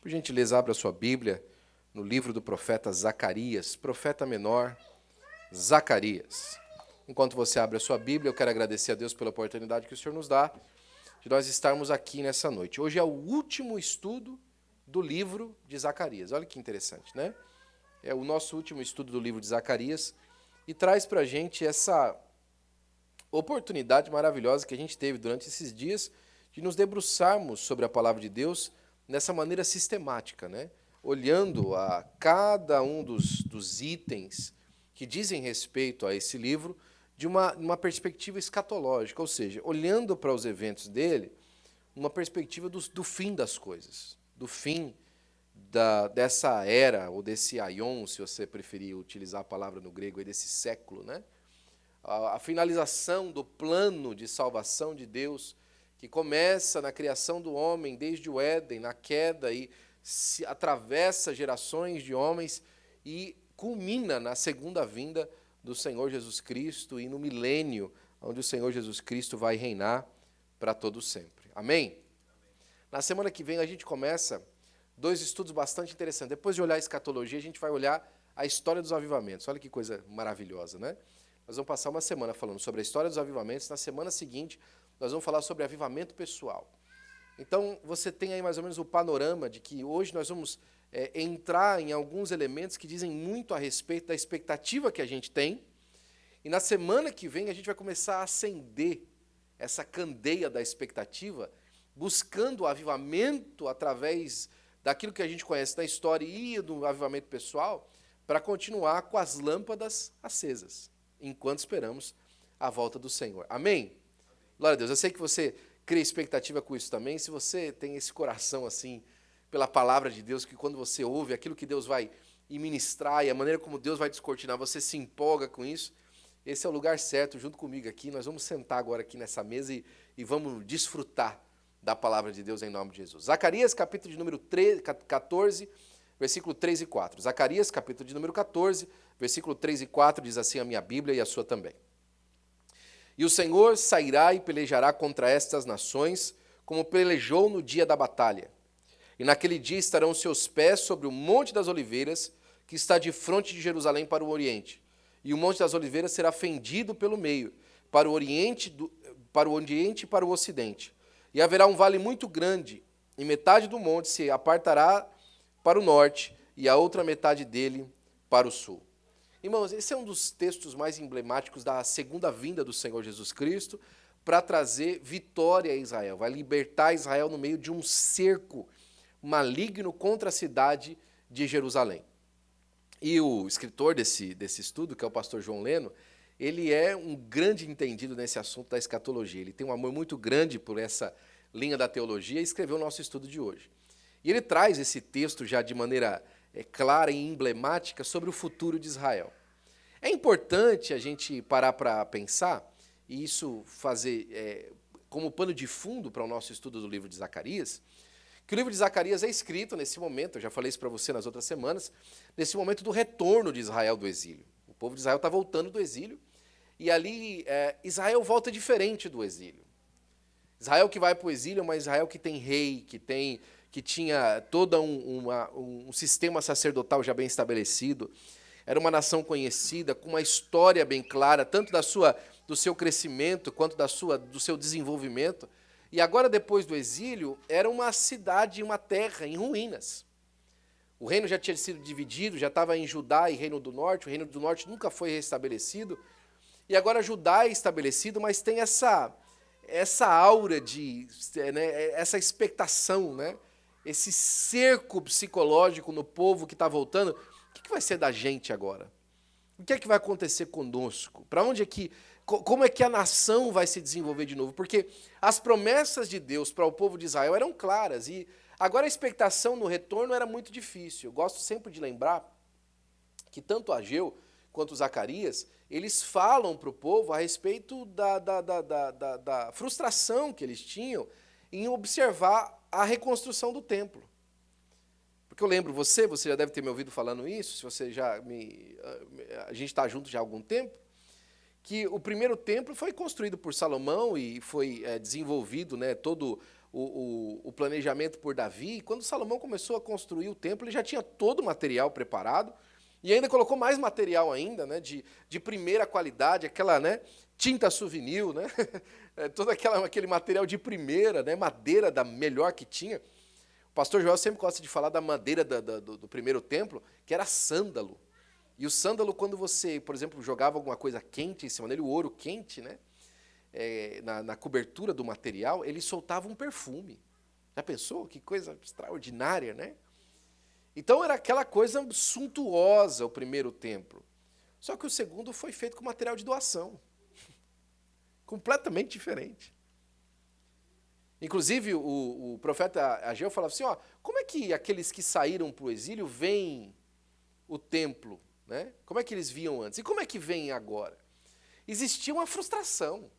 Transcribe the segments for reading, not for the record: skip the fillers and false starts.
Por gentileza, abra sua Bíblia no livro do profeta Zacarias, profeta menor, Zacarias. Enquanto você abre a sua Bíblia, eu quero agradecer a Deus pela oportunidade que o Senhor nos dá de nós estarmos aqui nessa noite. Hoje é o último estudo do livro de Zacarias. Olha que interessante, né? É o nosso último estudo do livro de Zacarias e traz para a gente essa oportunidade maravilhosa que a gente teve durante esses dias de nos debruçarmos sobre a palavra de Deus nessa maneira sistemática, né? Olhando a cada um dos itens que dizem respeito a esse livro de uma perspectiva escatológica, ou seja, olhando para os eventos dele, uma perspectiva do fim das coisas, do fim dessa era, ou desse aion, se você preferir utilizar a palavra no grego, desse século, né? A finalização do plano de salvação de Deus, que começa na criação do homem, desde o Éden, na queda, e se atravessa gerações de homens e culmina na segunda vinda do Senhor Jesus Cristo e no milênio, onde o Senhor Jesus Cristo vai reinar para todo sempre. Amém? Na semana que vem a gente começa dois estudos bastante interessantes. Depois de olhar a escatologia, a gente vai olhar a história dos avivamentos. Olha que coisa maravilhosa, né? Nós vamos passar uma semana falando sobre a história dos avivamentos. Na semana seguinte, nós vamos falar sobre avivamento pessoal. Então, você tem aí mais ou menos o panorama de que hoje nós vamos entrar em alguns elementos que dizem muito a respeito da expectativa que a gente tem. E na semana que vem, a gente vai começar a acender essa candeia da expectativa, buscando o avivamento através daquilo que a gente conhece da história e do avivamento pessoal, para continuar com as lâmpadas acesas, enquanto esperamos a volta do Senhor. Amém? Glória a Deus. Eu sei que você cria expectativa com isso também. Se você tem esse coração assim, pela palavra de Deus, que quando você ouve aquilo que Deus vai ministrar e a maneira como Deus vai descortinar, você se empolga com isso, esse é o lugar certo, junto comigo aqui. Nós vamos sentar agora aqui nessa mesa e vamos desfrutar da palavra de Deus em nome de Jesus. Zacarias, capítulo de número 14, versículo 3 e 4. Zacarias, capítulo de número 14, versículo 3 e 4, diz assim a minha Bíblia e a sua também. E o Senhor sairá e pelejará contra estas nações, como pelejou no dia da batalha. E naquele dia estarão seus pés sobre o Monte das Oliveiras, que está de frente de Jerusalém para o Oriente. E o Monte das Oliveiras será fendido pelo meio, para o Oriente e para o Ocidente. E haverá um vale muito grande, e metade do monte se apartará para o norte, e a outra metade dele para o sul. Irmãos, esse é um dos textos mais emblemáticos da segunda vinda do Senhor Jesus Cristo para trazer vitória a Israel. Vai libertar Israel no meio de um cerco maligno contra a cidade de Jerusalém. E o escritor desse estudo, que é o pastor João Leno, ele é um grande entendido nesse assunto da escatologia. Ele tem um amor muito grande por essa linha da teologia e escreveu o nosso estudo de hoje. E ele traz esse texto já de maneira clara e emblemática sobre o futuro de Israel. É importante a gente parar para pensar, e isso fazer como pano de fundo para o nosso estudo do livro de Zacarias, que o livro de Zacarias é escrito nesse momento, eu já falei isso para você nas outras semanas, nesse momento do retorno de Israel do exílio. O povo de Israel está voltando do exílio, e ali Israel volta diferente do exílio. Israel que vai para o exílio é uma Israel que tem rei, que tinha todo um sistema sacerdotal já bem estabelecido. Era uma nação conhecida, com uma história bem clara, tanto do seu crescimento quanto do seu desenvolvimento. E agora, depois do exílio, era uma cidade, uma terra em ruínas. O reino já tinha sido dividido, já estava em Judá e Reino do Norte. O Reino do Norte nunca foi restabelecido. E agora Judá é estabelecido, mas tem essa aura essa expectação, né? Esse cerco psicológico no povo que está voltando. O que vai ser da gente agora? O que é que vai acontecer conosco? Para onde como é que a nação vai se desenvolver de novo? Porque as promessas de Deus para o povo de Israel eram claras e agora a expectação no retorno era muito difícil. Eu gosto sempre de lembrar que tanto Ageu quanto Zacarias, eles falam para o povo a respeito da frustração que eles tinham em observar a reconstrução do templo. Porque eu lembro você já deve ter me ouvido falando isso, se você a gente está junto já há algum tempo, que o primeiro templo foi construído por Salomão e foi desenvolvido, né, todo o planejamento por Davi, quando Salomão começou a construir o templo, ele já tinha todo o material preparado, e ainda colocou mais material ainda, né, de primeira qualidade, aquela, né, tinta souvenir, né, todo aquele material de primeira, né, madeira da melhor que tinha. O pastor Joel sempre gosta de falar da madeira do primeiro templo, que era sândalo. E o sândalo, quando você, por exemplo, jogava alguma coisa quente em cima dele, o ouro quente, né, na cobertura do material, ele soltava um perfume. Já pensou? Que coisa extraordinária, né? Então era aquela coisa suntuosa o primeiro templo. Só que o segundo foi feito com material de doação. Completamente diferente. Inclusive, o profeta Ageu falava assim, ó, como é que aqueles que saíram para o exílio veem o templo? Né? Como é que eles viam antes? E como é que veem agora? Existia uma frustração.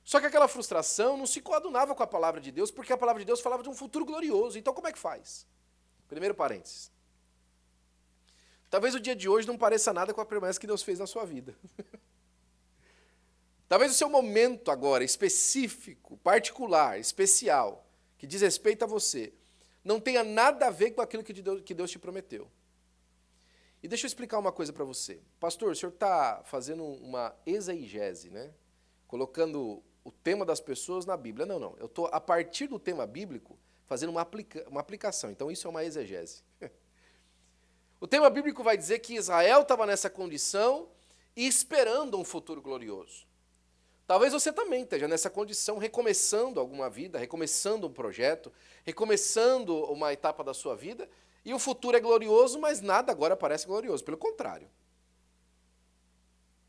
Só que aquela frustração não se coadunava com a palavra de Deus, porque a palavra de Deus falava de um futuro glorioso. Então como é que faz? Primeiro parênteses. Talvez o dia de hoje não pareça nada com a promessa que Deus fez na sua vida. Talvez o seu momento agora, específico, particular, especial, que diz respeito a você, não tenha nada a ver com aquilo que Deus te prometeu. E deixa eu explicar uma coisa para você. Pastor, o senhor está fazendo uma exegese, né? Colocando o tema das pessoas na Bíblia. Não. Eu estou, a partir do tema bíblico, fazendo uma aplicação. Então, isso é uma exegese. O tema bíblico vai dizer que Israel estava nessa condição e esperando um futuro glorioso. Talvez você também esteja nessa condição, recomeçando alguma vida, recomeçando um projeto, recomeçando uma etapa da sua vida, e o futuro é glorioso, mas nada agora parece glorioso. Pelo contrário.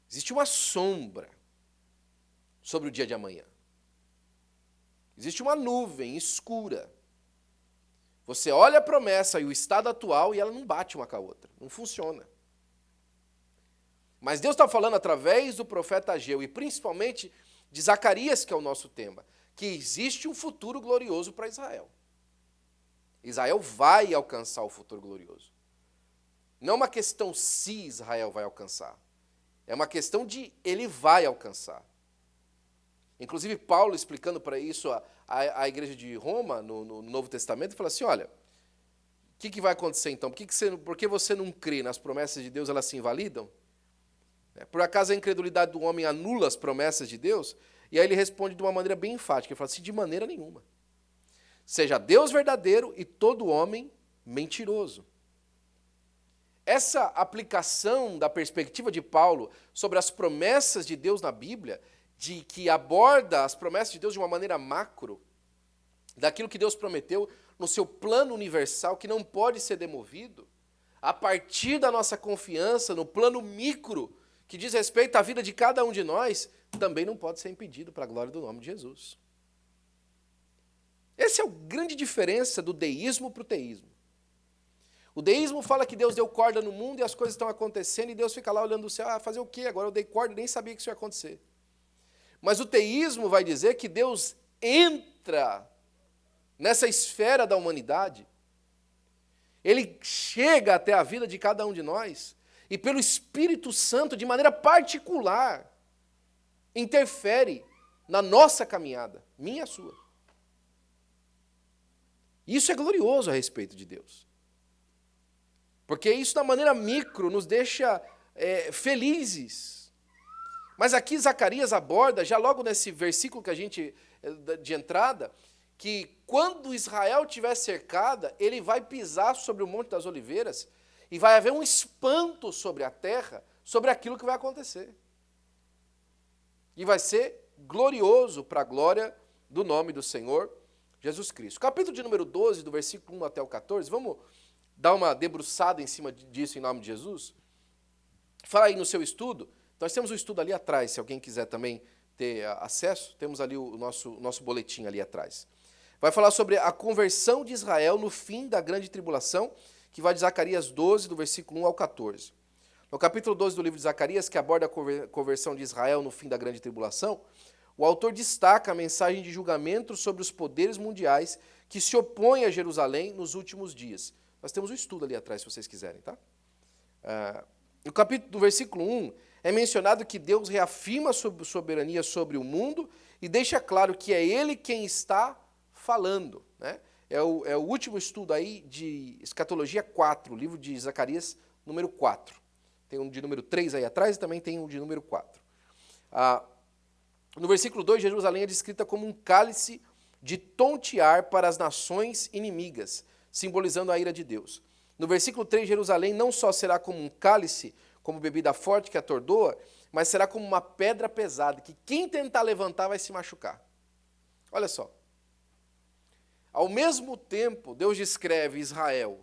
Existe uma sombra sobre o dia de amanhã. Existe uma nuvem escura. Você olha a promessa e o estado atual e ela não bate uma com a outra. Não funciona. Mas Deus está falando através do profeta Ageu e principalmente de Zacarias, que é o nosso tema, que existe um futuro glorioso para Israel. Israel vai alcançar o futuro glorioso. Não é uma questão se Israel vai alcançar. É uma questão de ele vai alcançar. Inclusive, Paulo, explicando para isso a igreja de Roma, no Novo Testamento, fala assim, olha, o que vai acontecer então? Por que você não crê nas promessas de Deus, elas se invalidam? Por acaso a incredulidade do homem anula as promessas de Deus? E aí ele responde de uma maneira bem enfática, ele fala assim, de maneira nenhuma. Seja Deus verdadeiro e todo homem mentiroso. Essa aplicação da perspectiva de Paulo sobre as promessas de Deus na Bíblia, de que aborda as promessas de Deus de uma maneira macro, daquilo que Deus prometeu no seu plano universal, que não pode ser demovido, a partir da nossa confiança no plano micro, que diz respeito à vida de cada um de nós, também não pode ser impedido para a glória do nome de Jesus. Essa é a grande diferença do deísmo para o teísmo. O deísmo fala que Deus deu corda no mundo e as coisas estão acontecendo e Deus fica lá olhando do céu, fazer o quê? Agora eu dei corda e nem sabia que isso ia acontecer. Mas o teísmo vai dizer que Deus entra nessa esfera da humanidade, ele chega até a vida de cada um de nós e pelo Espírito Santo, de maneira particular, interfere na nossa caminhada, minha e a sua. Isso é glorioso a respeito de Deus. Porque isso, da maneira micro, nos deixa felizes. Mas aqui Zacarias aborda, já logo nesse versículo que a gente, de entrada, que quando Israel estiver cercada, ele vai pisar sobre o Monte das Oliveiras e vai haver um espanto sobre a terra, sobre aquilo que vai acontecer. E vai ser glorioso para a glória do nome do Senhor Jesus Cristo. Capítulo de número 12, do versículo 1 até o 14, vamos dar uma debruçada em cima disso em nome de Jesus? Fala aí no seu estudo. Nós temos o estudo ali atrás, se alguém quiser também ter acesso, temos ali o nosso boletim ali atrás. Vai falar sobre a conversão de Israel no fim da grande tribulação, que vai de Zacarias 12, do versículo 1 ao 14. No capítulo 12 do livro de Zacarias, que aborda a conversão de Israel no fim da grande tribulação, o autor destaca a mensagem de julgamento sobre os poderes mundiais que se opõem a Jerusalém nos últimos dias. Nós temos o estudo ali atrás, se vocês quiserem, tá? No capítulo do versículo 1, é mencionado que Deus reafirma a sua soberania sobre o mundo e deixa claro que é ele quem está falando, né? É o último estudo aí de Escatologia 4, livro de Zacarias, número 4. Tem um de número 3 aí atrás e também tem um de número 4. No versículo 2, Jerusalém é descrita como um cálice de tontear para as nações inimigas, simbolizando a ira de Deus. No versículo 3, Jerusalém não só será como um cálice, como bebida forte que atordoa, mas será como uma pedra pesada, que quem tentar levantar vai se machucar. Olha só. Ao mesmo tempo, Deus descreve Israel,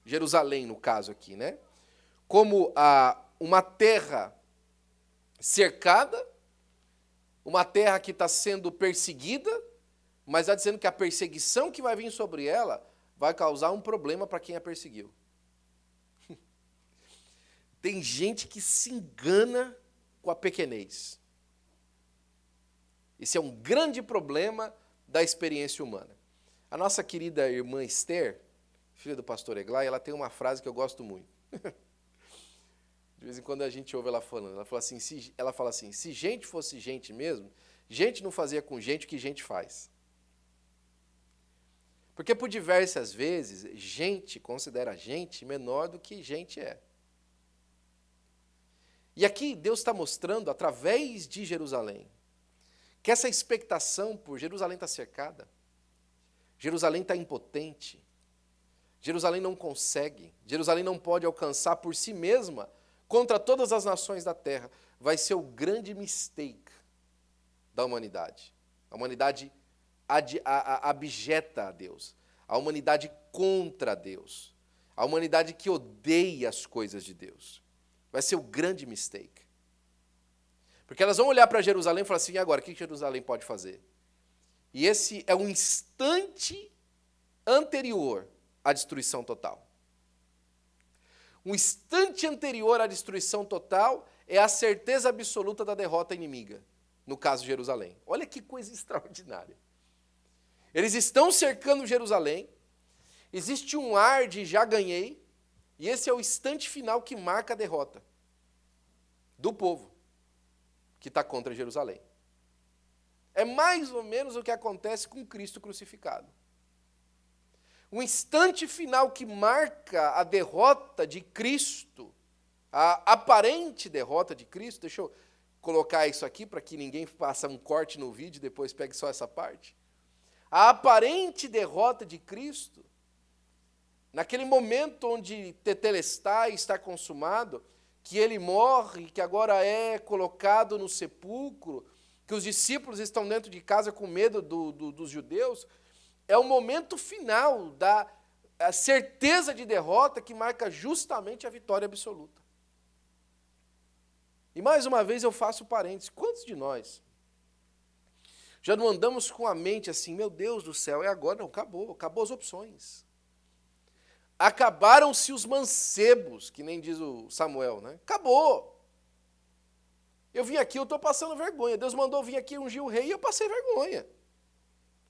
Jerusalém no caso aqui, né, como uma terra cercada, uma terra que está sendo perseguida, mas está dizendo que a perseguição que vai vir sobre ela vai causar um problema para quem a perseguiu. Tem gente que se engana com a pequenez. Esse é um grande problema da experiência humana. A nossa querida irmã Esther, filha do pastor Eglai, ela tem uma frase que eu gosto muito. De vez em quando a gente ouve ela falando. Ela fala assim, se gente fosse gente mesmo, gente não fazia com gente o que gente faz. Porque por diversas vezes, gente considera gente menor do que gente é. E aqui Deus está mostrando, através de Jerusalém, que essa expectação por Jerusalém está cercada, Jerusalém está impotente, Jerusalém não consegue, Jerusalém não pode alcançar por si mesma contra todas as nações da terra. Vai ser o grande mistake da humanidade. A humanidade abjeta a Deus, a humanidade contra Deus, a humanidade que odeia as coisas de Deus. Vai ser o grande mistake. Porque elas vão olhar para Jerusalém e falar assim, e agora, o que Jerusalém pode fazer? E esse é um instante anterior à destruição total. Um instante anterior à destruição total é a certeza absoluta da derrota inimiga, no caso de Jerusalém. Olha que coisa extraordinária. Eles estão cercando Jerusalém, existe um ar de já ganhei, e esse é o instante final que marca a derrota do povo que está contra Jerusalém. É mais ou menos o que acontece com Cristo crucificado. O instante final que marca a derrota de Cristo, a aparente derrota de Cristo, deixa eu colocar isso aqui para que ninguém faça um corte no vídeo e depois pegue só essa parte. A aparente derrota de Cristo, naquele momento onde tetelestai, está consumado, que ele morre, que agora é colocado no sepulcro, que os discípulos estão dentro de casa com medo dos judeus, é o momento final da certeza de derrota que marca justamente a vitória absoluta. E mais uma vez eu faço parênteses, quantos de nós já não andamos com a mente assim, meu Deus do céu, é agora? Não, acabou as opções. Acabaram-se os mancebos, que nem diz o Samuel, né? Acabou. Eu vim aqui, eu estou passando vergonha. Deus mandou vir aqui ungir o rei e eu passei vergonha.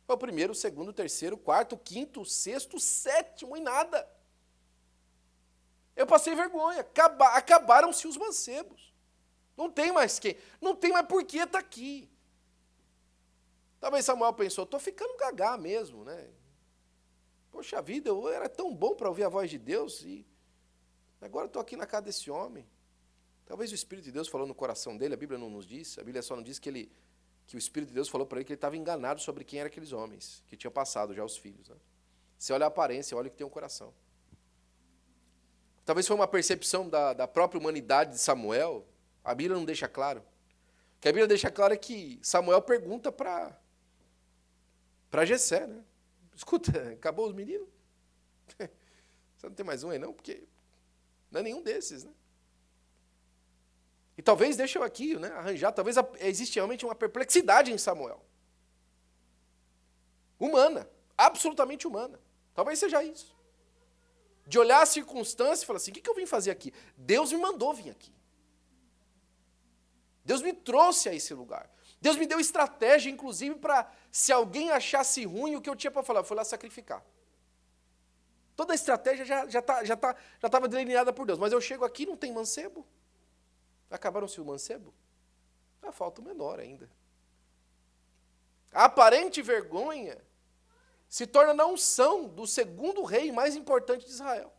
Foi o primeiro, o segundo, o terceiro, o quarto, o quinto, o sexto, o sétimo e nada. Eu passei vergonha. Acabaram-se os mancebos. Não tem mais quem. Não tem mais por que estar aqui. Talvez Samuel pensou, estou ficando gagá mesmo, né? Poxa vida, eu era tão bom para ouvir a voz de Deus e agora estou aqui na casa desse homem. Talvez o Espírito de Deus falou no coração dele, a Bíblia não nos diz, a Bíblia só não diz que o Espírito de Deus falou para ele que ele estava enganado sobre quem eram aqueles homens, que tinham passado já os filhos. Né? Você olha a aparência, olha o que tem o coração. Talvez foi uma percepção da própria humanidade de Samuel, a Bíblia não deixa claro. O que a Bíblia deixa claro é que Samuel pergunta para Jessé, né? Escuta, acabou os meninos? Você não tem mais um aí não? Porque não é nenhum desses, né? E talvez, deixa eu aqui, né, arranjar, talvez existe realmente uma perplexidade em Samuel. Humana, absolutamente humana. Talvez seja isso. De olhar a circunstância e falar assim, o que eu vim fazer aqui? Deus me mandou vir aqui. Deus me trouxe a esse lugar. Deus me deu estratégia, inclusive, para, se alguém achasse ruim, o que eu tinha para falar, eu fui lá sacrificar. Toda a estratégia já estava delineada por Deus. Mas eu chego aqui e não tem mancebo. Acabaram-se o mancebo? Falta o menor ainda. A aparente vergonha se torna na unção do segundo rei mais importante de Israel.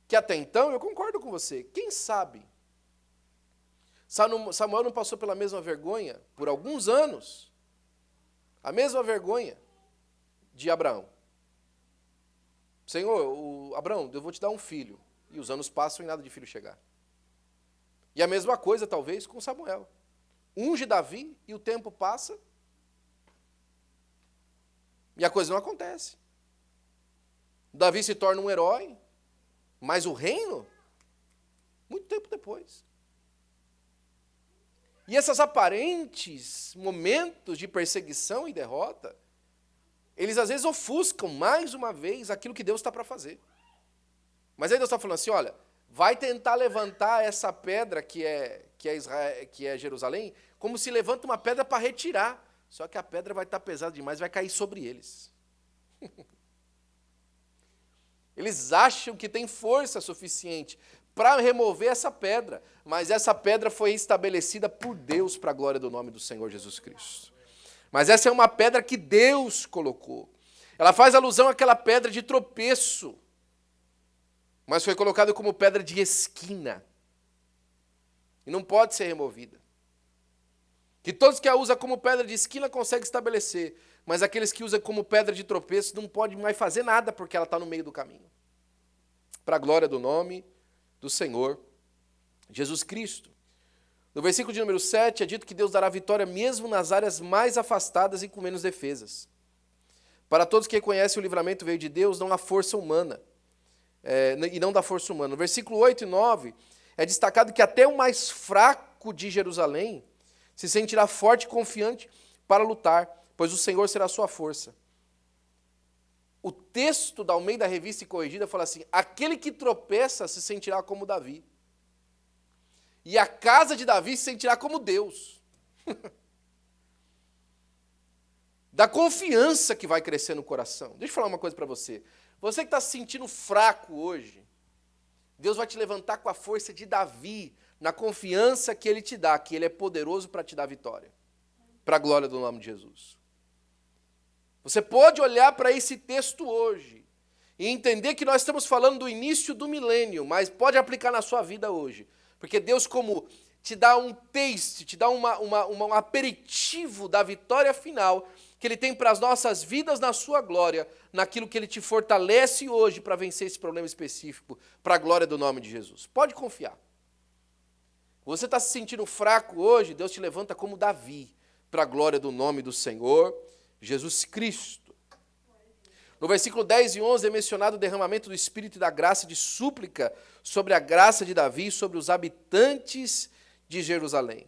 Que até então, eu concordo com você, quem sabe? Samuel não passou pela mesma vergonha por alguns anos. A mesma vergonha de Abraão. Senhor, Abraão, eu vou te dar um filho. E os anos passam e nada de filho chegar. E a mesma coisa, talvez, com Samuel. Unge Davi e o tempo passa e a coisa não acontece. Davi se torna um herói, mas o reino, muito tempo depois. E esses aparentes momentos de perseguição e derrota, eles às vezes ofuscam mais uma vez aquilo que Deus está para fazer. Mas aí Deus está falando assim, olha, vai tentar levantar essa pedra que é Jerusalém, como se levanta uma pedra para retirar. Só que a pedra vai estar pesada demais, vai cair sobre eles. Eles acham que tem força suficiente para remover essa pedra, mas essa pedra foi estabelecida por Deus para a glória do nome do Senhor Jesus Cristo. Mas essa é uma pedra que Deus colocou. Ela faz alusão àquela pedra de tropeço, mas foi colocada como pedra de esquina. E não pode ser removida. Que todos que a usam como pedra de esquina conseguem estabelecer, mas aqueles que usam como pedra de tropeço não podem mais fazer nada, porque ela está no meio do caminho. Para a glória do nome do Senhor Jesus Cristo. No versículo de número 7, é dito que Deus dará vitória mesmo nas áreas mais afastadas e com menos defesas. Para todos que reconhecem o livramento veio de Deus, não há força humana. E não da força humana. No versículo 8 e 9, é destacado que até o mais fraco de Jerusalém se sentirá forte e confiante para lutar, pois o Senhor será a sua força. O texto da Almeida Revista e Corrigida fala assim, aquele que tropeça se sentirá como Davi. E a casa de Davi se sentirá como Deus. Da confiança que vai crescer no coração. Deixa eu falar uma coisa para você. Você que está se sentindo fraco hoje, Deus vai te levantar com a força de Davi, na confiança que Ele te dá, que Ele é poderoso para te dar vitória. Para a glória do nome de Jesus. Você pode olhar para esse texto hoje e entender que nós estamos falando do início do milênio, mas pode aplicar na sua vida hoje. Porque Deus, como te dá um taste, te dá um aperitivo da vitória final que Ele tem para as nossas vidas na sua glória, naquilo que Ele te fortalece hoje para vencer esse problema específico, para a glória do nome de Jesus. Pode confiar. Você está se sentindo fraco hoje, Deus te levanta como Davi, para a glória do nome do Senhor Jesus Cristo. No versículo 10 e 11 é mencionado o derramamento do Espírito e da graça de súplica sobre a graça de Davi e sobre os habitantes de Jerusalém.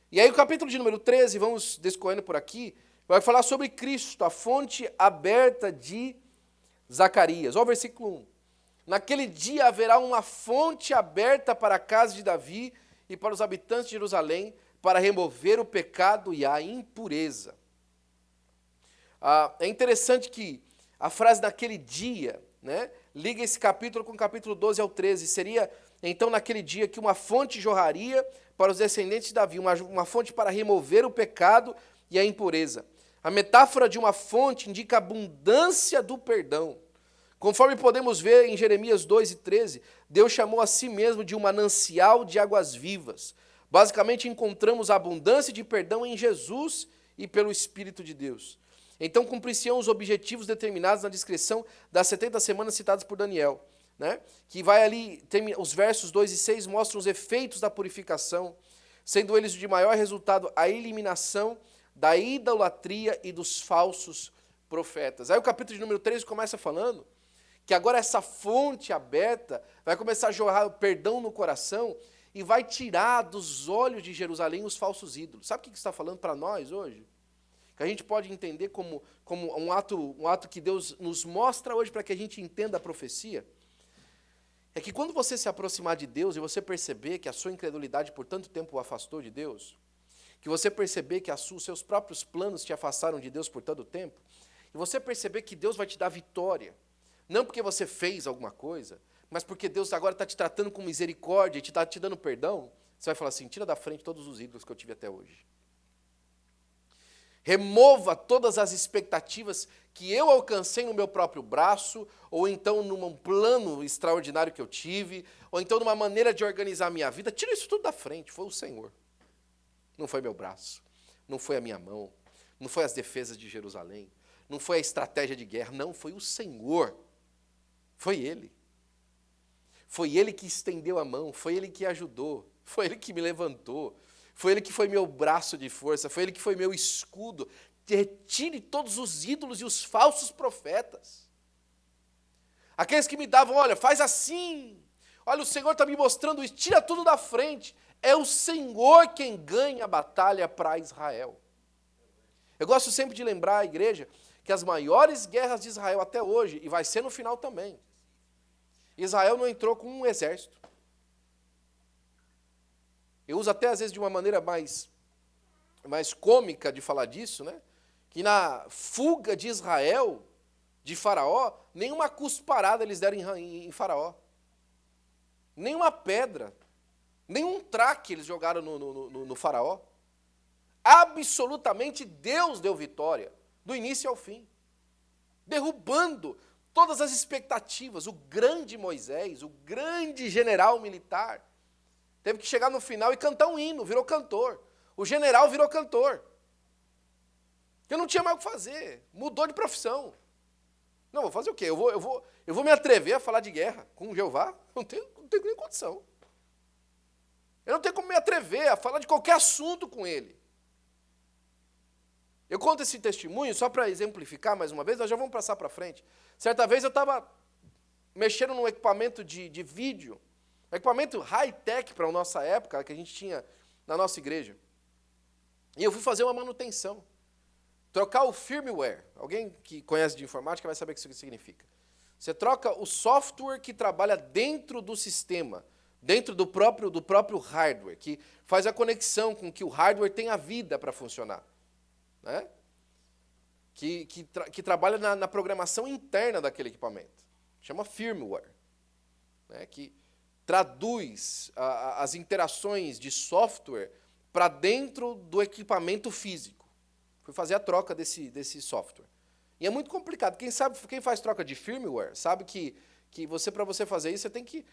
E aí o capítulo de número 13, vamos descorrendo por aqui, vai falar sobre Cristo, a fonte aberta de Zacarias. Olha o versículo 1. Naquele dia haverá uma fonte aberta para a casa de Davi e para os habitantes de Jerusalém, para remover o pecado e a impureza. É interessante que a frase naquele dia, né, liga esse capítulo com o capítulo 12 ao 13. Seria, então, naquele dia que uma fonte jorraria para os descendentes de Davi, uma fonte para remover o pecado e a impureza. A metáfora de uma fonte indica a abundância do perdão. Conforme podemos ver em Jeremias 2 e 13, Deus chamou a si mesmo de um manancial de águas vivas. Basicamente, encontramos a abundância de perdão em Jesus e pelo Espírito de Deus. Então, cumprir-se-ão os objetivos determinados na descrição das 70 semanas citadas por Daniel, né? Que vai ali, os versos 2 e 6 mostram os efeitos da purificação, sendo eles de maior resultado a eliminação da idolatria e dos falsos profetas. Aí o capítulo de número 13 começa falando que agora essa fonte aberta vai começar a jorrar perdão no coração e vai tirar dos olhos de Jerusalém os falsos ídolos. Sabe o que está falando para nós hoje? Que a gente pode entender como um ato que Deus nos mostra hoje para que a gente entenda a profecia, é que quando você se aproximar de Deus e você perceber que a sua incredulidade por tanto tempo o afastou de Deus, que você perceber que os seus próprios planos te afastaram de Deus por tanto tempo, e você perceber que Deus vai te dar vitória, não porque você fez alguma coisa, mas porque Deus agora está te tratando com misericórdia e está te dando perdão, você vai falar assim, tira da frente todos os ídolos que eu tive até hoje. Remova todas as expectativas que eu alcancei no meu próprio braço, ou então num plano extraordinário que eu tive, ou então numa maneira de organizar a minha vida. Tira isso tudo da frente, foi o Senhor. Não foi meu braço, não foi a minha mão, não foi as defesas de Jerusalém, não foi a estratégia de guerra, não, foi o Senhor. Foi Ele. Foi Ele que estendeu a mão, foi Ele que ajudou, foi Ele que me levantou, foi Ele que foi meu braço de força, foi Ele que foi meu escudo. Retire todos os ídolos e os falsos profetas. Aqueles que me davam, olha, faz assim, olha, o Senhor está me mostrando isso, tira tudo da frente. É o Senhor quem ganha a batalha para Israel. Eu gosto sempre de lembrar a igreja que as maiores guerras de Israel até hoje, e vai ser no final também, Israel não entrou com um exército. Eu uso até às vezes de uma maneira mais cômica de falar disso, né? Que na fuga de Israel, de Faraó, nenhuma cusparada eles deram em Faraó. Nenhuma pedra, nenhum traque eles jogaram no Faraó. Absolutamente Deus deu vitória, do início ao fim. Derrubando todas as expectativas. O grande Moisés, o grande general militar, teve que chegar no final e cantar um hino, virou cantor. O general virou cantor. Eu não tinha mais o que fazer, mudou de profissão. Não, vou fazer o quê? Eu vou me atrever a falar de guerra com Jeová? Não tenho nem condição. Eu não tenho como me atrever a falar de qualquer assunto com ele. Eu conto esse testemunho só para exemplificar mais uma vez, nós já vamos passar para frente. Certa vez eu estava mexendo num equipamento de vídeo, um equipamento high-tech para a nossa época, que a gente tinha na nossa igreja. E eu fui fazer uma manutenção. Trocar o firmware. Alguém que conhece de informática vai saber o que isso significa. Você troca o software que trabalha dentro do sistema, dentro do próprio hardware, que faz a conexão com que o hardware tenha vida para funcionar. Né? Que trabalha na programação interna daquele equipamento. Chama firmware. Né? Que traduz as interações de software para dentro do equipamento físico. Fui fazer a troca desse software. E é muito complicado. Quem faz troca de firmware sabe que para você fazer isso, você tem que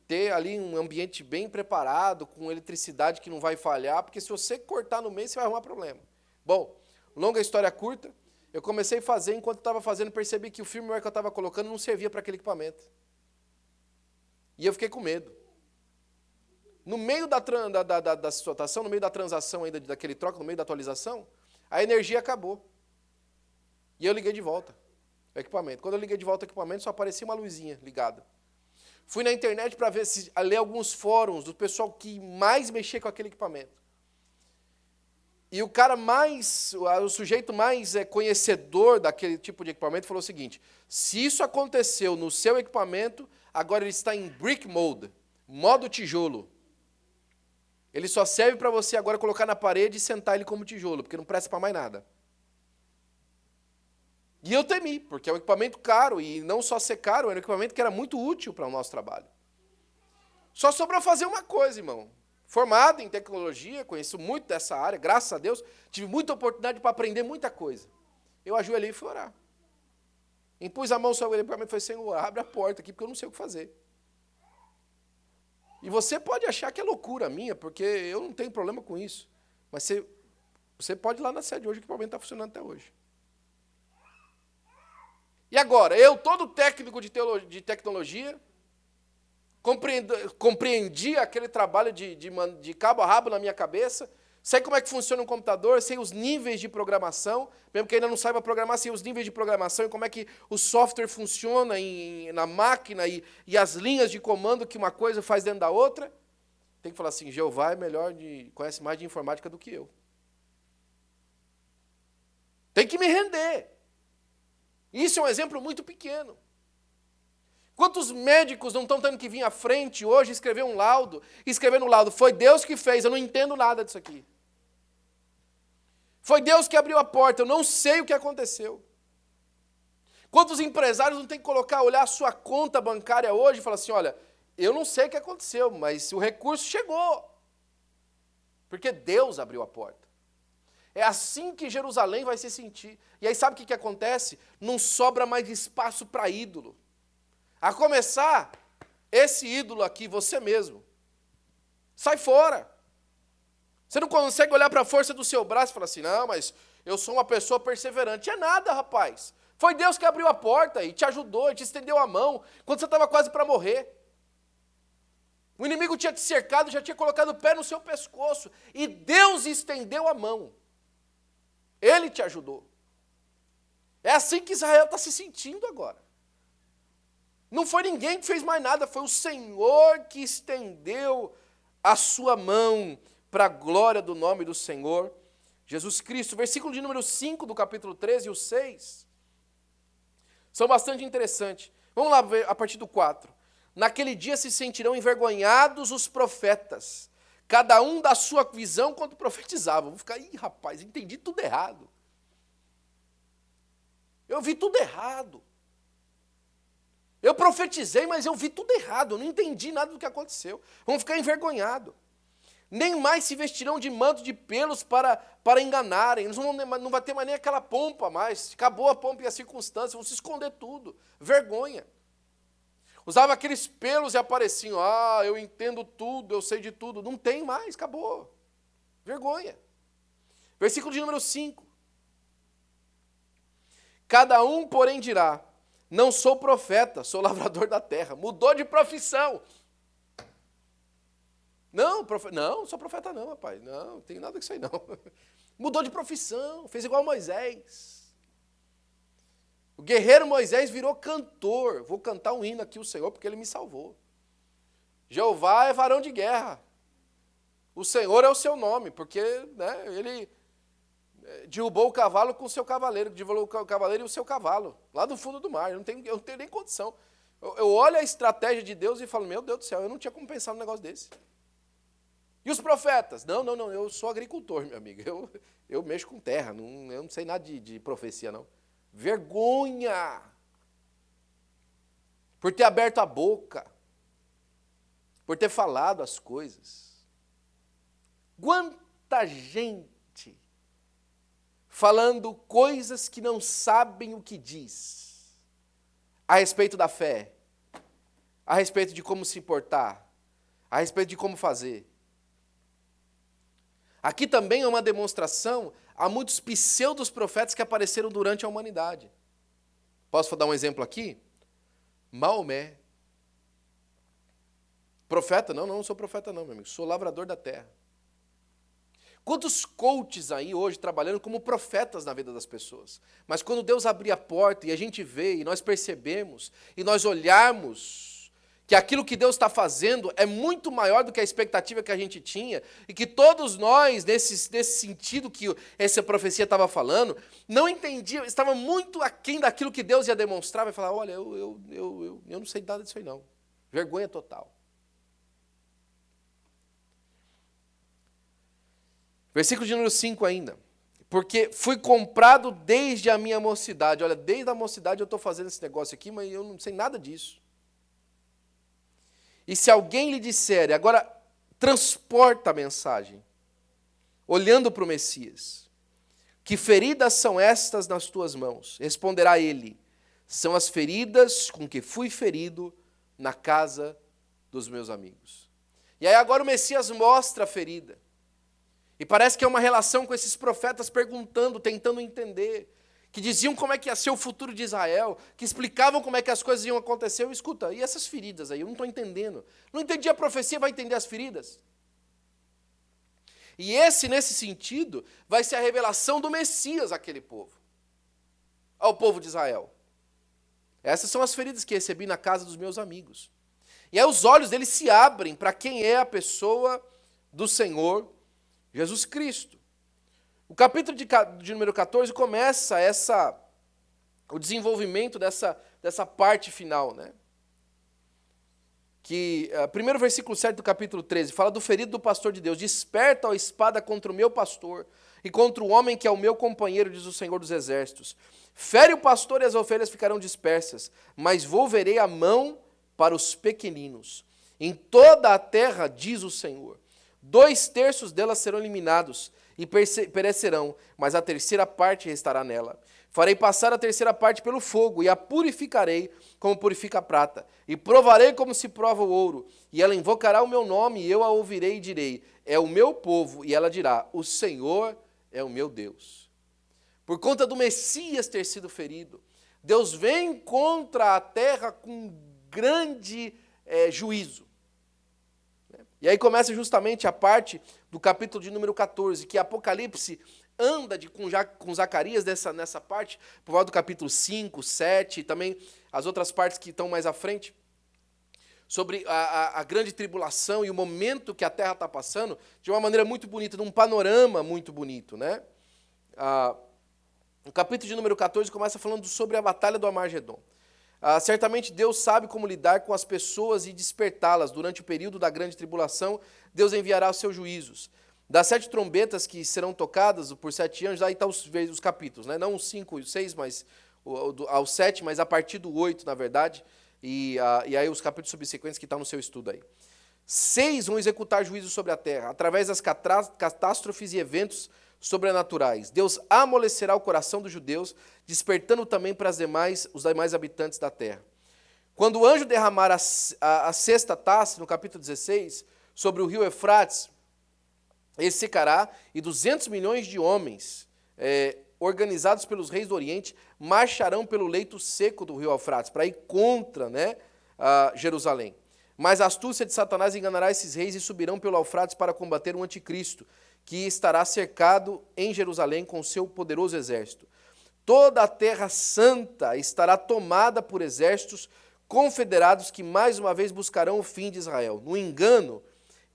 ter ali um ambiente bem preparado, com eletricidade que não vai falhar, porque se você cortar no meio, você vai arrumar problema. Bom, longa história curta, eu comecei a fazer, enquanto estava fazendo, percebi que o firmware que eu estava colocando não servia para aquele equipamento. E eu fiquei com medo. No meio da situação, no meio da transação ainda daquele troca, no meio da atualização, a energia acabou. E eu liguei de volta o equipamento. Quando eu liguei de volta o equipamento, só aparecia uma luzinha ligada. Fui na internet para ler alguns fóruns do pessoal que mais mexia com aquele equipamento. E o sujeito mais conhecedor daquele tipo de equipamento falou o seguinte: se isso aconteceu no seu equipamento, agora ele está em brick mode, modo tijolo. Ele só serve para você agora colocar na parede e sentar ele como tijolo, porque não presta para mais nada. E eu temi, porque é um equipamento caro, e não só ser caro, era um equipamento que era muito útil para o nosso trabalho. Só sobrou fazer uma coisa, irmão. Formado em tecnologia, conheço muito dessa área, graças a Deus, tive muita oportunidade para aprender muita coisa. Eu ajoelhei e fui orar. Impus a mão sobre o equipamento e falei: Senhor, abre a porta aqui, porque eu não sei o que fazer. E você pode achar que é loucura minha, porque eu não tenho problema com isso. Mas você pode ir lá na sede hoje, o equipamento está funcionando até hoje. E agora, eu, todo técnico de tecnologia, compreendi aquele trabalho de cabo a rabo na minha cabeça, sei como é que funciona um computador, sei os níveis de programação, mesmo que ainda não saiba programar, sei os níveis de programação e como é que o software funciona na máquina e as linhas de comando que uma coisa faz dentro da outra. Tem que falar assim: Jeová conhece mais de informática do que eu. Tem que me render. Isso é um exemplo muito pequeno. Quantos médicos não estão tendo que vir à frente hoje escrever um laudo? Escrever no laudo: foi Deus que fez, eu não entendo nada disso aqui. Foi Deus que abriu a porta, eu não sei o que aconteceu. Quantos empresários não têm que olhar a sua conta bancária hoje e falar assim: olha, eu não sei o que aconteceu, mas o recurso chegou. Porque Deus abriu a porta. É assim que Jerusalém vai se sentir. E aí sabe o que acontece? Não sobra mais espaço para ídolo. A começar, esse ídolo aqui, você mesmo. Sai fora. Você não consegue olhar para a força do seu braço e falar assim, não, mas eu sou uma pessoa perseverante. É nada, rapaz. Foi Deus que abriu a porta e te ajudou, e te estendeu a mão, quando você estava quase para morrer. O inimigo tinha te cercado, já tinha colocado o pé no seu pescoço, e Deus estendeu a mão. Ele te ajudou. É assim que Israel está se sentindo agora. Não foi ninguém que fez mais nada, foi o Senhor que estendeu a sua mão para a glória do nome do Senhor Jesus Cristo. Versículo de número 5 do capítulo 13 e o 6 são bastante interessantes. Vamos lá ver a partir do 4. Naquele dia se sentirão envergonhados os profetas, cada um da sua visão quando profetizava. Vou ficar, rapaz, entendi tudo errado. Eu vi tudo errado. Eu profetizei, mas eu vi tudo errado. Eu não entendi nada do que aconteceu. Vão ficar envergonhados. Nem mais se vestirão de manto de pelos para enganarem. Eles não vai ter mais nem aquela pompa mais. Acabou a pompa e a circunstância. Vão se esconder tudo. Vergonha. Usava aqueles pelos e apareciam. Eu entendo tudo, eu sei de tudo. Não tem mais, acabou. Vergonha. Versículo de número 5. Cada um, porém, dirá, não sou profeta, sou lavrador da terra. Mudou de profissão. Não, não sou profeta não, rapaz. Não tem nada com isso aí não. Mudou de profissão, fez igual Moisés. O guerreiro Moisés virou cantor. Vou cantar um hino aqui, o Senhor, porque ele me salvou. Jeová é varão de guerra. O Senhor é o seu nome, porque ele derrubou o cavalo com o seu cavaleiro, derrubou o cavaleiro e o seu cavalo, lá do fundo do mar. Eu não tenho nem condição. Eu olho a estratégia de Deus e falo, meu Deus do céu, eu não tinha como pensar num negócio desse. E os profetas? Não, eu sou agricultor, meu amigo. Eu mexo com terra, eu não sei nada de profecia, não. Vergonha! Por ter aberto a boca, por ter falado as coisas. Quanta gente falando coisas que não sabem o que diz, a respeito da fé, a respeito de como se portar, a respeito de como fazer. Aqui também é uma demonstração a muitos pseudos profetas que apareceram durante a humanidade. Posso dar um exemplo aqui? Maomé. Profeta? Não sou profeta não, meu amigo. Sou lavrador da terra. Quantos coaches aí hoje trabalhando como profetas na vida das pessoas? Mas quando Deus abrir a porta e a gente vê, e nós percebemos, e nós olharmos que aquilo que Deus está fazendo é muito maior do que a expectativa que a gente tinha, e que todos nós, nesse sentido que essa profecia estava falando, não entendiam, estava muito aquém daquilo que Deus ia demonstrar, vai falar, olha, eu não sei nada disso aí não. Vergonha total. Versículo de número 5 ainda. Porque fui comprado desde a minha mocidade. Olha, desde a mocidade eu estou fazendo esse negócio aqui, mas eu não sei nada disso. E se alguém lhe disser, agora transporta a mensagem, olhando para o Messias, que feridas são estas nas tuas mãos? Responderá ele, são as feridas com que fui ferido na casa dos meus amigos. E aí agora o Messias mostra a ferida. E parece que é uma relação com esses profetas perguntando, tentando entender, que diziam como é que ia ser o futuro de Israel, que explicavam como é que as coisas iam acontecer. Eu escuta, e essas feridas aí? Eu não estou entendendo. Não entendi a profecia, vai entender as feridas? E nesse sentido, vai ser a revelação do Messias àquele povo, ao povo de Israel. Essas são as feridas que recebi na casa dos meus amigos. E aí os olhos deles se abrem para quem é a pessoa do Senhor Jesus Cristo. O capítulo de número 14 começa o desenvolvimento dessa parte final, né? Que, primeiro versículo 7 do capítulo 13, fala do ferido do pastor de Deus. Desperta a espada contra o meu pastor e contra o homem que é o meu companheiro, diz o Senhor dos Exércitos. Fere o pastor e as ovelhas ficarão dispersas, mas volverei a mão para os pequeninos. Em toda a terra, diz o Senhor, 2/3 delas serão eliminados, e perecerão, mas a terceira parte restará nela. Farei passar a terceira parte pelo fogo, e a purificarei como purifica a prata, e provarei como se prova o ouro, e ela invocará o meu nome, e eu a ouvirei e direi, é o meu povo, e ela dirá, o Senhor é o meu Deus. Por conta do Messias ter sido ferido, Deus vem contra a terra com grande juízo. E aí começa justamente a parte do capítulo de número 14, que Apocalipse anda com Zacarias nessa parte, por volta do capítulo 5, 7, e também as outras partes que estão mais à frente, sobre a grande tribulação e o momento que a terra está passando, de uma maneira muito bonita, num panorama muito bonito, né? O capítulo de número 14 começa falando sobre a batalha do Armagedon. Certamente Deus sabe como lidar com as pessoas e despertá-las. Durante o período da grande tribulação, Deus enviará os seus juízos. Das 7 trombetas que serão tocadas por 7 anjos, aí estão os capítulos, né? Não os 5 e os 6, mas ao 7, mas a partir do 8, na verdade, e aí os capítulos subsequentes que estão no seu estudo aí. 6 vão executar juízo sobre a terra, através das catástrofes e eventos sobrenaturais. Deus amolecerá o coração dos judeus, despertando também para os demais habitantes da terra. Quando o anjo derramar a sexta taça, no capítulo 16, sobre o rio Eufrates, ele secará, e 200 milhões de homens, organizados pelos reis do Oriente, marcharão pelo leito seco do rio Eufrates, para ir contra, Jerusalém. Mas a astúcia de Satanás enganará esses reis e subirão pelo Eufrates para combater o anticristo, que estará cercado em Jerusalém com seu poderoso exército. Toda a terra santa estará tomada por exércitos confederados que mais uma vez buscarão o fim de Israel. No engano,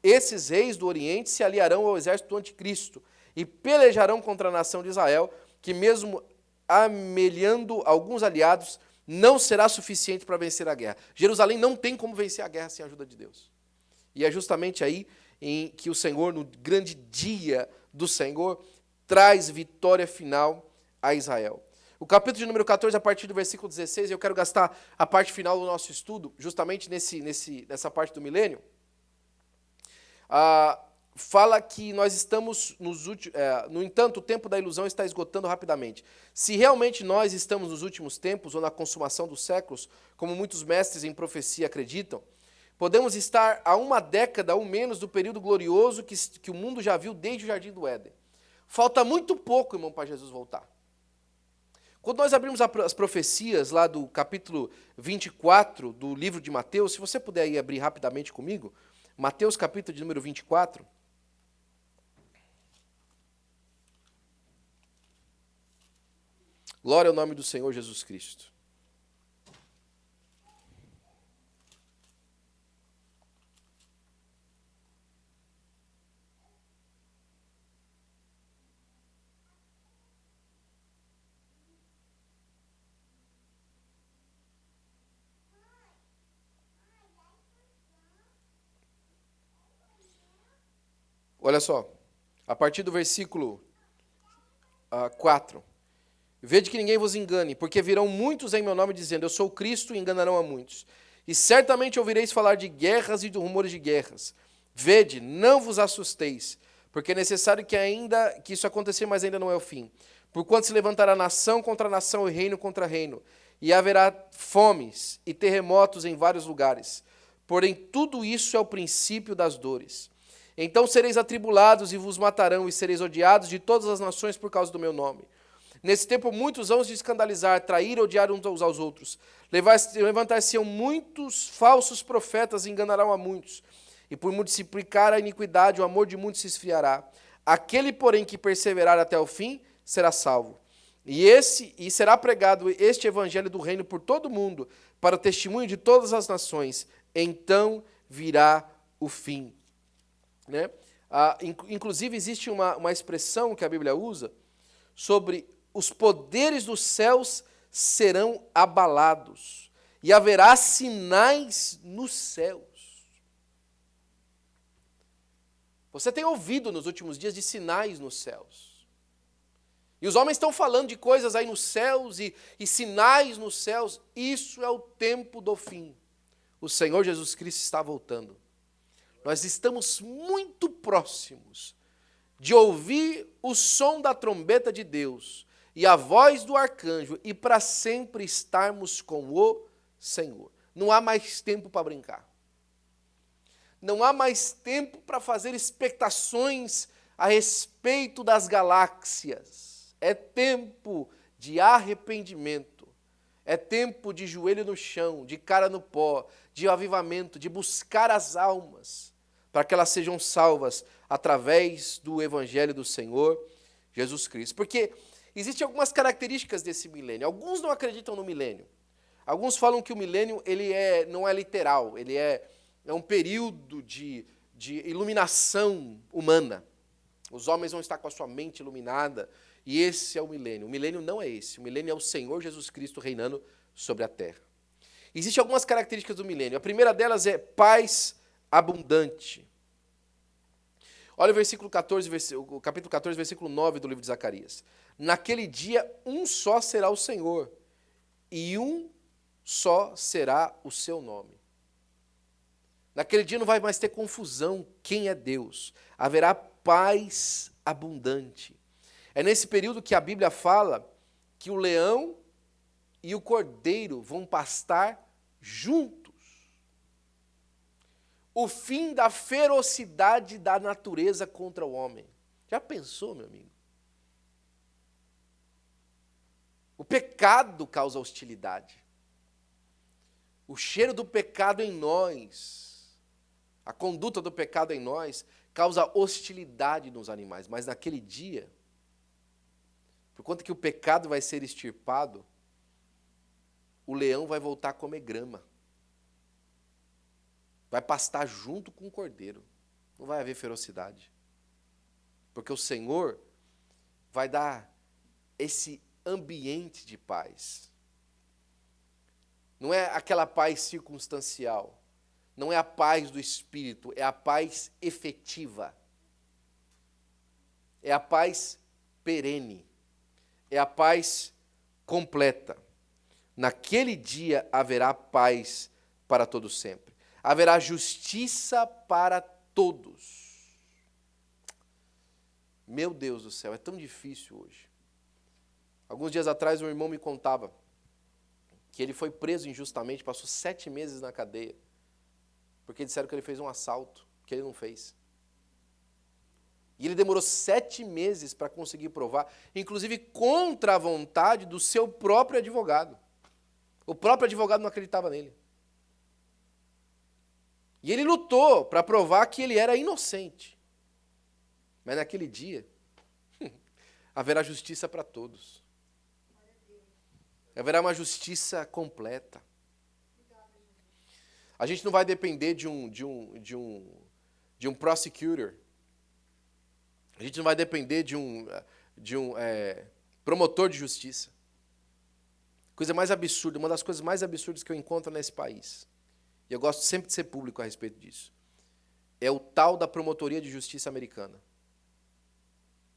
esses reis do Oriente se aliarão ao exército do anticristo e pelejarão contra a nação de Israel, que mesmo amelhando alguns aliados, não será suficiente para vencer a guerra. Jerusalém não tem como vencer a guerra sem a ajuda de Deus. E é justamente aí em que o Senhor, no grande dia do Senhor, traz vitória final a Israel. O capítulo de número 14, a partir do versículo 16, eu quero gastar a parte final do nosso estudo, justamente nessa parte do milênio. Fala que nós estamos no entanto, o tempo da ilusão está esgotando rapidamente. Se realmente nós estamos nos últimos tempos, ou na consumação dos séculos, como muitos mestres em profecia acreditam, podemos estar a 1 década ou menos do período glorioso que o mundo já viu desde o Jardim do Éden. Falta muito pouco, irmão, para Jesus voltar. Quando nós abrimos as profecias lá do capítulo 24 do livro de Mateus, se você puder ir abrir rapidamente comigo, Mateus capítulo de número 24. Glória ao nome do Senhor Jesus Cristo. Olha só, a partir do versículo 4. Vede que ninguém vos engane, porque virão muitos em meu nome dizendo, eu sou Cristo, e enganarão a muitos. E certamente ouvireis falar de guerras e de rumores de guerras. Vede, não vos assusteis, porque é necessário que isso aconteça, mas ainda não é o fim. Porquanto se levantará nação contra nação e reino contra reino, e haverá fomes e terremotos em vários lugares. Porém, tudo isso é o princípio das dores. Então sereis atribulados e vos matarão, e sereis odiados de todas as nações por causa do meu nome. Nesse tempo muitos vão se escandalizar, trair e odiar uns aos outros. Levantar-se-ão muitos falsos profetas e enganarão a muitos. E por multiplicar a iniquidade, o amor de muitos se esfriará. Aquele, porém, que perseverar até o fim, será salvo. E será pregado este evangelho do reino por todo o mundo, para o testemunho de todas as nações. Então virá o fim. Né? Inclusive, existe uma expressão que a Bíblia usa sobre os poderes dos céus serão abalados e haverá sinais nos céus. Você tem ouvido nos últimos dias de sinais nos céus. E os homens estão falando de coisas aí nos céus e sinais nos céus. Isso é o tempo do fim. O Senhor Jesus Cristo está voltando. Nós estamos muito próximos de ouvir o som da trombeta de Deus e a voz do arcanjo, e para sempre estarmos com o Senhor. Não há mais tempo para brincar. Não há mais tempo para fazer expectações a respeito das galáxias. É tempo de arrependimento. É tempo de joelho no chão, de cara no pó, de avivamento, de buscar as almas, para que elas sejam salvas através do Evangelho do Senhor Jesus Cristo. Porque existem algumas características desse milênio. Alguns não acreditam no milênio. Alguns falam que o milênio não é literal, ele é um período de iluminação humana. Os homens vão estar com a sua mente iluminada, e esse é o milênio. O milênio não é esse. O milênio é o Senhor Jesus Cristo reinando sobre a terra. Existem algumas características do milênio. A primeira delas é paz abundante. Olha o versículo 14, o capítulo 14, versículo 9 do livro de Zacarias. Naquele dia, um só será o Senhor, e um só será o seu nome. Naquele dia não vai mais ter confusão quem é Deus. Haverá paz abundante. É nesse período que a Bíblia fala que o leão e o cordeiro vão pastar juntos. O fim da ferocidade da natureza contra o homem. Já pensou, meu amigo? O pecado causa hostilidade. O cheiro do pecado em nós, a conduta do pecado em nós, causa hostilidade nos animais. Mas naquele dia, por conta que o pecado vai ser extirpado, o leão vai voltar a comer grama. Vai pastar junto com o cordeiro. Não vai haver ferocidade. Porque o Senhor vai dar esse ambiente de paz. Não é aquela paz circunstancial. Não é a paz do Espírito, é a paz efetiva. É a paz perene. É a paz completa. Naquele dia haverá paz para todo sempre. Haverá justiça para todos. Meu Deus do céu, é tão difícil hoje. Alguns dias atrás um irmão me contava que ele foi preso injustamente, passou 7 meses na cadeia, porque disseram que ele fez um assalto, que ele não fez. E ele demorou 7 meses para conseguir provar, inclusive contra a vontade do seu próprio advogado. O próprio advogado não acreditava nele. E ele lutou para provar que ele era inocente. Mas naquele dia, haverá justiça para todos. Haverá uma justiça completa. A gente não vai depender de um prosecutor. A gente não vai depender de um promotor de justiça. Coisa mais absurda, uma das coisas mais absurdas que eu encontro nesse país, e eu gosto sempre de ser público a respeito disso, é o tal da promotoria de justiça americana.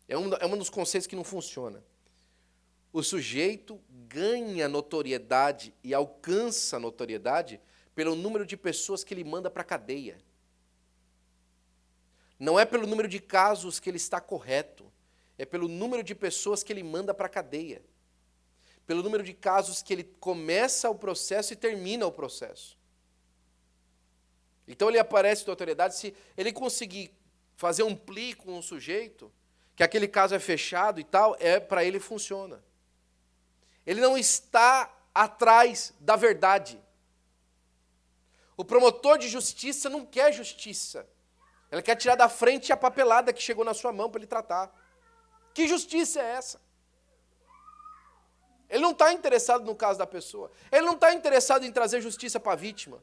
É um dos conceitos que não funciona. O sujeito ganha notoriedade e alcança notoriedade pelo número de pessoas que ele manda para a cadeia. Não é pelo número de casos que ele está correto, é pelo número de pessoas que ele manda para a cadeia. Pelo número de casos que ele começa o processo e termina o processo. Então ele aparece de autoridade, se ele conseguir fazer um pli com o sujeito, que aquele caso é fechado e tal, para ele funciona. Ele não está atrás da verdade. O promotor de justiça não quer justiça. Ele quer tirar da frente a papelada que chegou na sua mão para ele tratar. Que justiça é essa? Ele não está interessado no caso da pessoa. Ele não está interessado em trazer justiça para a vítima.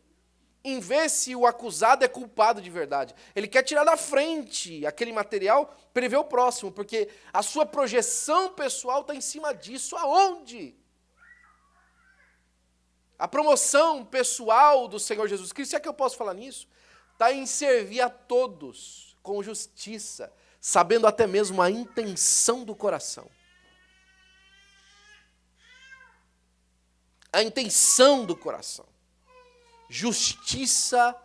Em ver se o acusado é culpado de verdade. Ele quer tirar da frente aquele material para ele ver o próximo, porque a sua projeção pessoal está em cima disso. Aonde? A promoção pessoal do Senhor Jesus Cristo, se é que eu posso falar nisso, está em servir a todos com justiça, sabendo até mesmo a intenção do coração. A intenção do coração. Justiça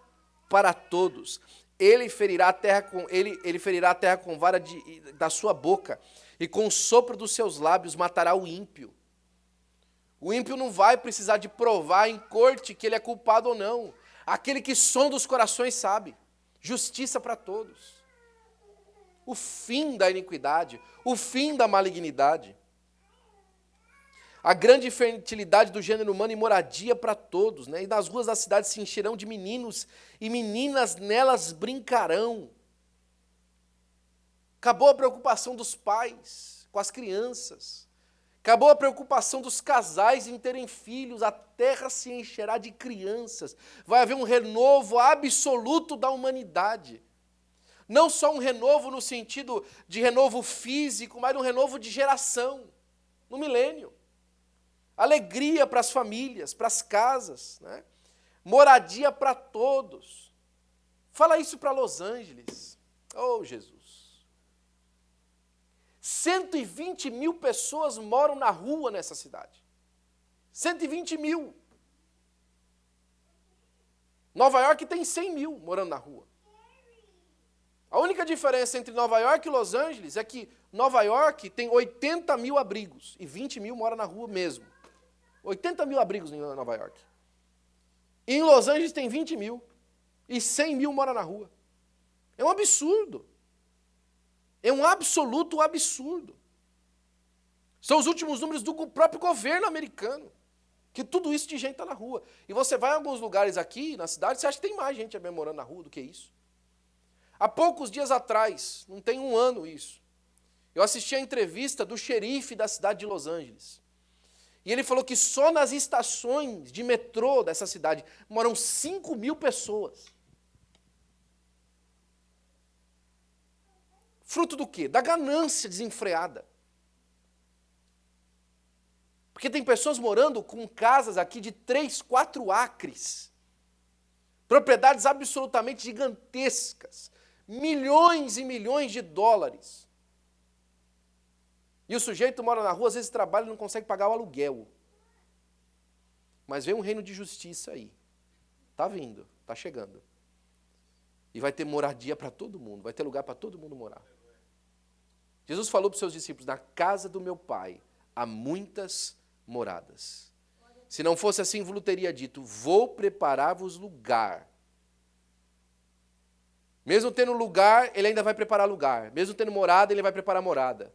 para todos. Ele ferirá a terra com vara da sua boca, e com o sopro dos seus lábios matará o ímpio. O ímpio não vai precisar de provar em corte que ele é culpado ou não. Aquele que sonda os corações sabe. Justiça para todos. O fim da iniquidade, o fim da malignidade. A grande fertilidade do gênero humano e moradia para todos, né? E nas ruas da cidade se encherão de meninos, e meninas nelas brincarão. Acabou a preocupação dos pais com as crianças. Acabou a preocupação dos casais em terem filhos. A terra se encherá de crianças. Vai haver um renovo absoluto da humanidade. Não só um renovo no sentido de renovo físico, mas um renovo de geração, no milênio. Alegria para as famílias, para as casas, né? Moradia para todos. Fala isso para Los Angeles. Oh, Jesus. 120 mil pessoas moram na rua nessa cidade. 120 mil. Nova York tem 100 mil morando na rua. A única diferença entre Nova York e Los Angeles é que Nova York tem 80 mil abrigos e 20 mil moram na rua mesmo. 80 mil abrigos em Nova York. E em Los Angeles tem 20 mil e 100 mil moram na rua. É um absurdo. É um absoluto absurdo. São os últimos números do próprio governo americano, que tudo isso de gente está na rua. E você vai em alguns lugares aqui na cidade, você acha que tem mais gente morando na rua do que isso. Há poucos dias atrás, não tem um ano isso, eu assisti a entrevista do xerife da cidade de Los Angeles. E ele falou que só nas estações de metrô dessa cidade moram 5 mil pessoas. Fruto do quê? Da ganância desenfreada. Porque tem pessoas morando com casas aqui de 3, 4 acres. Propriedades absolutamente gigantescas. Milhões e milhões de dólares. E o sujeito mora na rua, às vezes trabalha e não consegue pagar o aluguel. Mas vem um reino de justiça aí. Está vindo, está chegando. E vai ter moradia para todo mundo, vai ter lugar para todo mundo morar. Jesus falou para os seus discípulos, na casa do meu pai há muitas moradas. Se não fosse assim, vos teria dito, vou preparar-vos lugar. Mesmo tendo lugar, ele ainda vai preparar lugar. Mesmo tendo morada, ele vai preparar morada.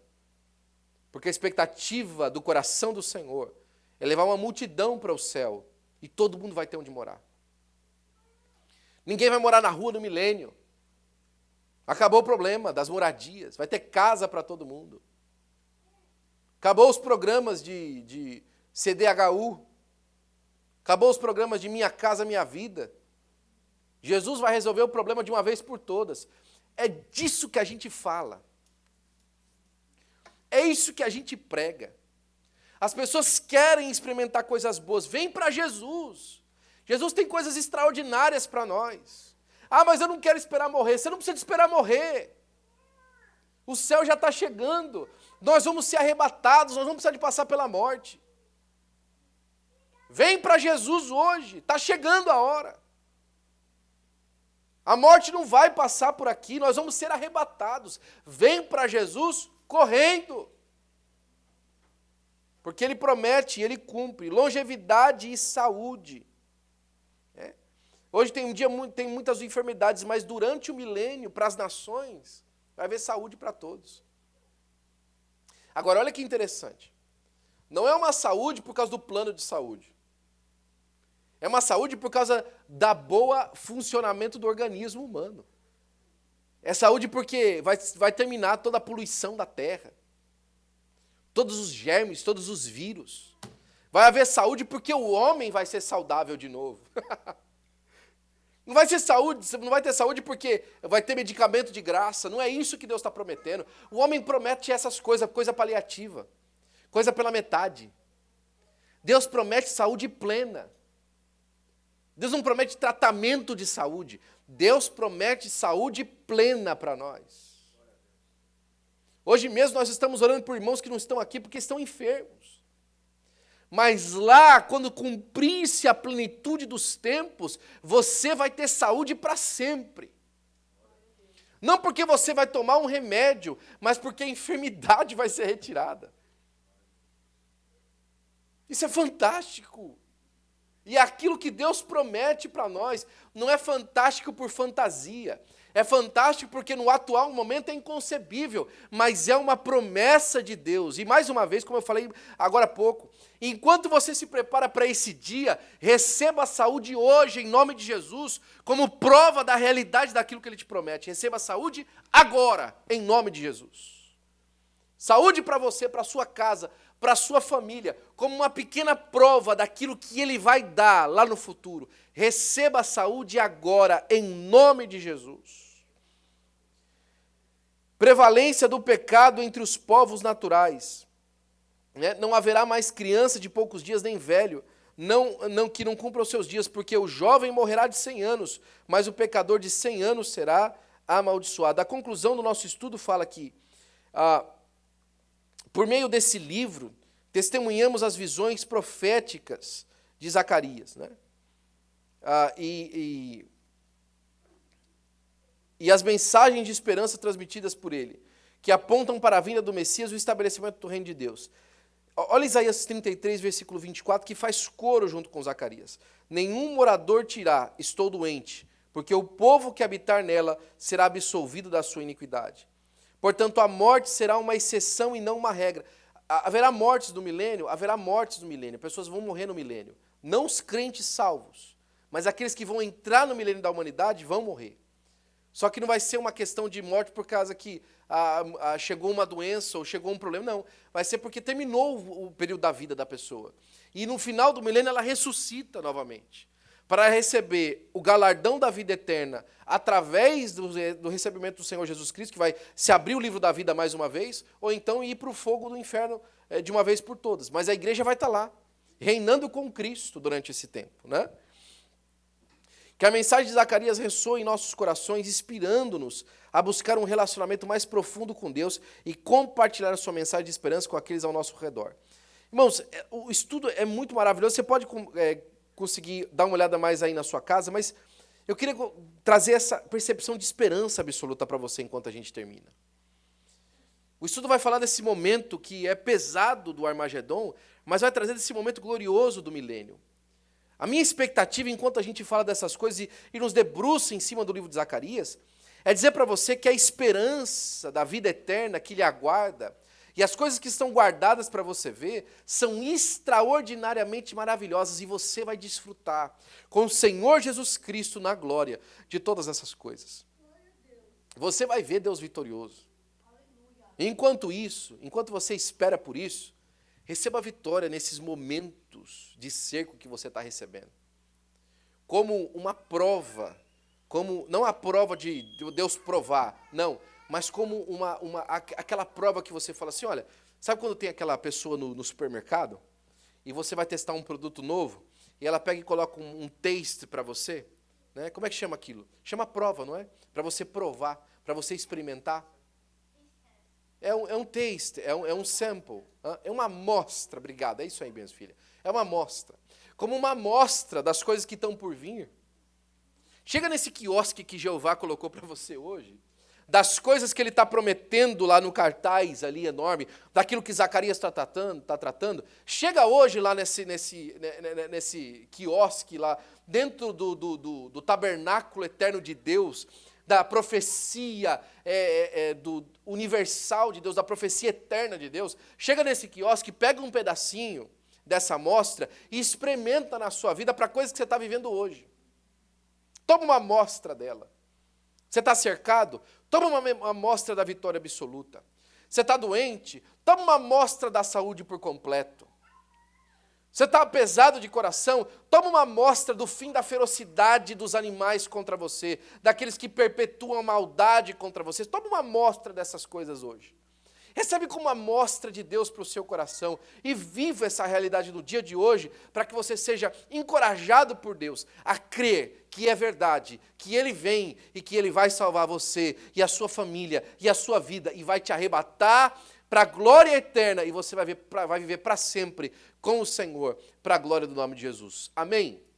Porque a expectativa do coração do Senhor é levar uma multidão para o céu e todo mundo vai ter onde morar. Ninguém vai morar na rua no milênio. Acabou o problema das moradias, vai ter casa para todo mundo. Acabou os programas de CDHU. Acabou os programas de Minha Casa Minha Vida. Jesus vai resolver o problema de uma vez por todas. É disso que a gente fala. É isso que a gente prega. As pessoas querem experimentar coisas boas. Vem para Jesus. Jesus tem coisas extraordinárias para nós. Ah, mas eu não quero esperar morrer. Você não precisa de esperar morrer. O céu já está chegando. Nós vamos ser arrebatados, nós vamos precisar de passar pela morte. Vem para Jesus hoje. Está chegando a hora. A morte não vai passar por aqui, nós vamos ser arrebatados. Vem para Jesus correndo. Porque Ele promete e Ele cumpre. Longevidade e saúde. Hoje tem muitas enfermidades, mas durante o milênio, para as nações, vai haver saúde para todos. Agora, olha que interessante. Não é uma saúde por causa do plano de saúde. É uma saúde por causa da boa funcionamento do organismo humano. É saúde porque vai terminar toda a poluição da terra. Todos os germes, todos os vírus. Vai haver saúde porque o homem vai ser saudável de novo. Não vai ser saúde, não vai ter saúde porque vai ter medicamento de graça. Não é isso que Deus está prometendo. O homem promete essas coisas, coisa paliativa. Coisa pela metade. Deus promete saúde plena. Deus não promete tratamento de saúde. Deus promete saúde plena para nós. Hoje mesmo nós estamos orando por irmãos que não estão aqui porque estão enfermos. Mas lá, quando cumprir-se a plenitude dos tempos, você vai ter saúde para sempre. Não porque você vai tomar um remédio, mas porque a enfermidade vai ser retirada. Isso é fantástico. E aquilo que Deus promete para nós não é fantástico por fantasia. É fantástico porque no atual momento é inconcebível, mas é uma promessa de Deus. E mais uma vez, como eu falei agora há pouco, enquanto você se prepara para esse dia, receba a saúde hoje, em nome de Jesus, como prova da realidade daquilo que Ele te promete. Receba a saúde agora, em nome de Jesus. Saúde para você, para a sua casa, para a sua família, como uma pequena prova daquilo que Ele vai dar lá no futuro. Receba a saúde agora, em nome de Jesus. Prevalência do pecado entre os povos naturais. Não haverá mais criança de poucos dias, nem velho, que não cumpra os seus dias, porque o jovem morrerá de 100 anos, mas o pecador de 100 anos será amaldiçoado. A conclusão do nosso estudo fala que, por meio desse livro, testemunhamos as visões proféticas de Zacarias, né? E as mensagens de esperança transmitidas por ele, que apontam para a vinda do Messias e o estabelecimento do reino de Deus. Olha Isaías 33, versículo 24, que faz coro junto com Zacarias. Nenhum morador dirá, estou doente, porque o povo que habitar nela será absolvido da sua iniquidade. Portanto, a morte será uma exceção e não uma regra. Haverá mortes no milênio? Haverá mortes no milênio. Pessoas vão morrer no milênio. Não os crentes salvos, mas aqueles que vão entrar no milênio da humanidade vão morrer. Só que não vai ser uma questão de morte por causa que chegou uma doença ou chegou um problema, não. Vai ser porque terminou o período da vida da pessoa. E no final do milênio ela ressuscita novamente, para receber o galardão da vida eterna através do recebimento do Senhor Jesus Cristo, que vai se abrir o livro da vida mais uma vez, ou então ir para o fogo do inferno de uma vez por todas. Mas a igreja vai estar lá, reinando com Cristo durante esse tempo, né? Que a mensagem de Zacarias ressoe em nossos corações, inspirando-nos a buscar um relacionamento mais profundo com Deus e compartilhar a sua mensagem de esperança com aqueles ao nosso redor. Irmãos, o estudo é muito maravilhoso, você pode conseguir dar uma olhada mais aí na sua casa, mas eu queria trazer essa percepção de esperança absoluta para você enquanto a gente termina. O estudo vai falar desse momento que é pesado do Armagedon, mas vai trazer desse momento glorioso do milênio. A minha expectativa, enquanto a gente fala dessas coisas e nos debruça em cima do livro de Zacarias, é dizer para você que a esperança da vida eterna que lhe aguarda e as coisas que estão guardadas para você ver são extraordinariamente maravilhosas e você vai desfrutar com o Senhor Jesus Cristo na glória de todas essas coisas. Você vai ver Deus vitorioso. Enquanto isso, enquanto você espera por isso, receba a vitória nesses momentos de cerco que você está recebendo. Como uma prova, não a prova de Deus provar, não, mas como aquela prova que você fala assim, olha, sabe quando tem aquela pessoa no supermercado e você vai testar um produto novo e ela pega e coloca um taste para você? Né? Como é que chama aquilo? Chama prova, não é? Para você provar, para você experimentar. É um taste, é um sample, é uma amostra, obrigado, é isso aí, minhas filhas. É uma amostra. Como uma amostra das coisas que estão por vir. Chega nesse quiosque que Jeová colocou para você hoje, das coisas que ele está prometendo lá no cartaz ali enorme, daquilo que Zacarias está tratando. Chega hoje lá nesse quiosque lá, dentro do tabernáculo eterno de Deus, da profecia do universal de Deus, da profecia eterna de Deus, chega nesse quiosque, pega um pedacinho dessa amostra e experimenta na sua vida para coisas que você está vivendo hoje. Toma uma amostra dela. Você está cercado? Toma uma amostra da vitória absoluta. Você está doente? Toma uma amostra da saúde por completo. Você está pesado de coração? Toma uma amostra do fim da ferocidade dos animais contra você, daqueles que perpetuam a maldade contra você. Toma uma amostra dessas coisas hoje. Recebe como uma amostra de Deus para o seu coração e viva essa realidade no dia de hoje para que você seja encorajado por Deus a crer que é verdade, que Ele vem e que Ele vai salvar você e a sua família e a sua vida e vai te arrebatar para a glória eterna e você vai viver para sempre com o Senhor, para a glória do nome de Jesus. Amém?